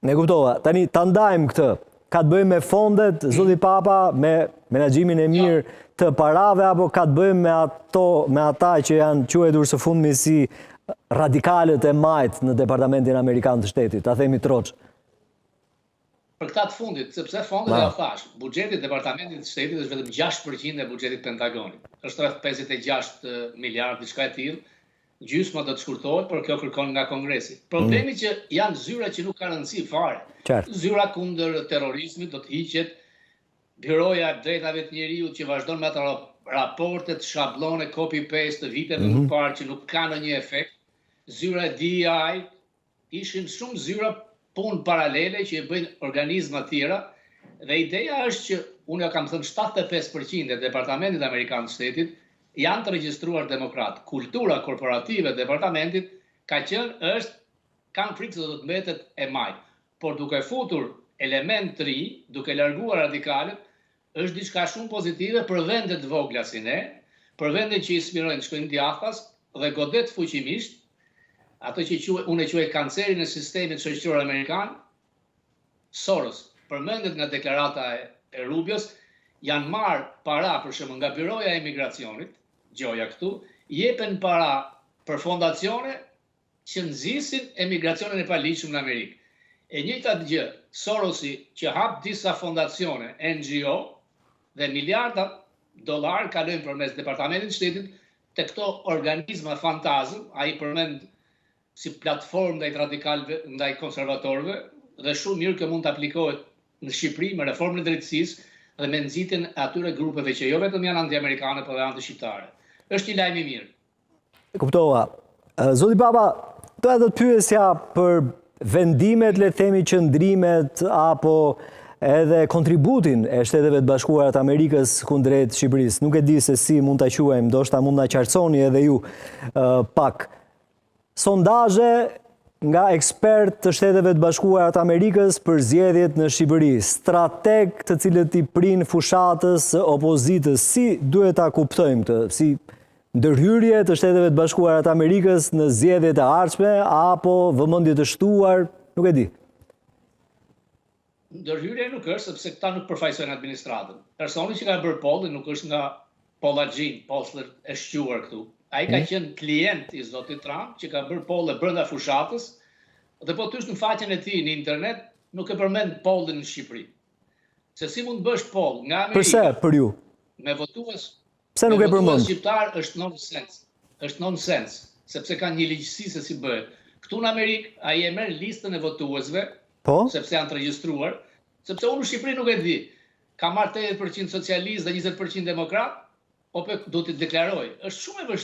Ne kuptova. Tani ta ndajmë këtë. Ka të bëjmë me fondet, zoti Papa, me menaxhimin e mirë të parave, apo ka të bëjmë me ata që janë quajtur së fundmi si radikalët e majt në Departamentin Amerikan të Shtetit, ta themi troç. Për këta të fundit, sepse fondet e thash, buxheti i Departamentit të Shtetit është vetëm 6% e buxhetit Pentagonit. Është rreth 56 miliardë diçka e tillë. Gjysma do të shkurtohet, por kjo kërkon nga Kongresi. Problemi që janë zyra që nuk ka rëndësi fare. Zyra kundër terrorizmit do të hiqet, Biroja e Drejtave të Njeriut që vazhdon me ato raportet, shabllone, copy-paste të viteve më parë që nuk kanë ndonjë efekt. Zyra e DEI, ishin shumë zyra punë paralele që e bëjnë organizma të tjera, dhe ideja është që unë kam thënë 75% e Departamentit Amerikan të Shtetit janë të regjistruar demokrat. Kultura korporative e departamentit kanë frikë se do të mbetet e majt. Por duke futur element të ri, duke larguar radikalet, është diçka shumë pozitive për vende të vogla si ne, për vende që i smirojnë shkojnë djathtas dhe godet fuqimisht, ato që unë e quaj kancerin e sistemit shoqëror amerikan. Soros, përmendet nga deklarata e Rubios, janë marrë para për shembull nga Biroja e Emigracionit, gjoja këtu, jepen para për fondacione që nxisin emigracionin e paligjshëm në Amerikë. E njëjta gjë, Sorosi që hap disa fondacione, NGO, dhe miliarda dollar kalojnë përmes Departamentit të Shtetit te këto organizma fantazm, ai përmend si platformë ndaj radikalëve, ndaj konservatorëve, dhe shumë mirë që mund të aplikohet në Shqipëri me reformën e drejtësisë dhe me nxitjen e atyre grupeve që jo vetëm janë anti-amerikane, por edhe anti-shqiptare. Është një lajm i mirë. Kuptova. Zoti Papa, doja të pyesja për vendimet, le të themi qëndrimet apo edhe kontributin e Shteteve të Bashkuara të Amerikës kundrejt Shqipërisë. Nuk e di se si mund ta quajmë, ndoshta mund na qartësoni edhe ju pak. Sondazhe nga ekspert të Shteteve të Bashkuara të Amerikës për zgjedhjet në Shqipëri, strateg të cilët i prin fushatës opozitës, si duhet ta kuptojmë këtë? Si ndërhyrje të Shteteve të Bashkuara të Amerikës në zgjedhjet e ardhshme apo vëmendje të shtuar, nuk e di. Ndërhyrje nuk është, sepse këta nuk përfaqësojnë administratën. Personi që ka bërë pollin nuk është nga Pollaxhin, Posler e shquar këtu. Ai ka qenë klient i zotit Trump që ka bërë polle brenda fushatës, dhe po tysh në faqen e tij në internet nuk e përmend pollin në Shqipëri. Se si mund bësh poll nga Amerika? Përse për ju? Me votues. Pse nuk e përmend? Shqiptar është nonsens. Është nonsens, sepse kanë një ligjësi se si bëhet. Këtu në Amerikë ai e merr listën e votuesve, sepse janë të regjistruar, sepse unë në Shqipëri nuk e di. Ka marrë 80% socialist dhe 20% demokrat, do t'i deklaroj. Është shumë e vështirë.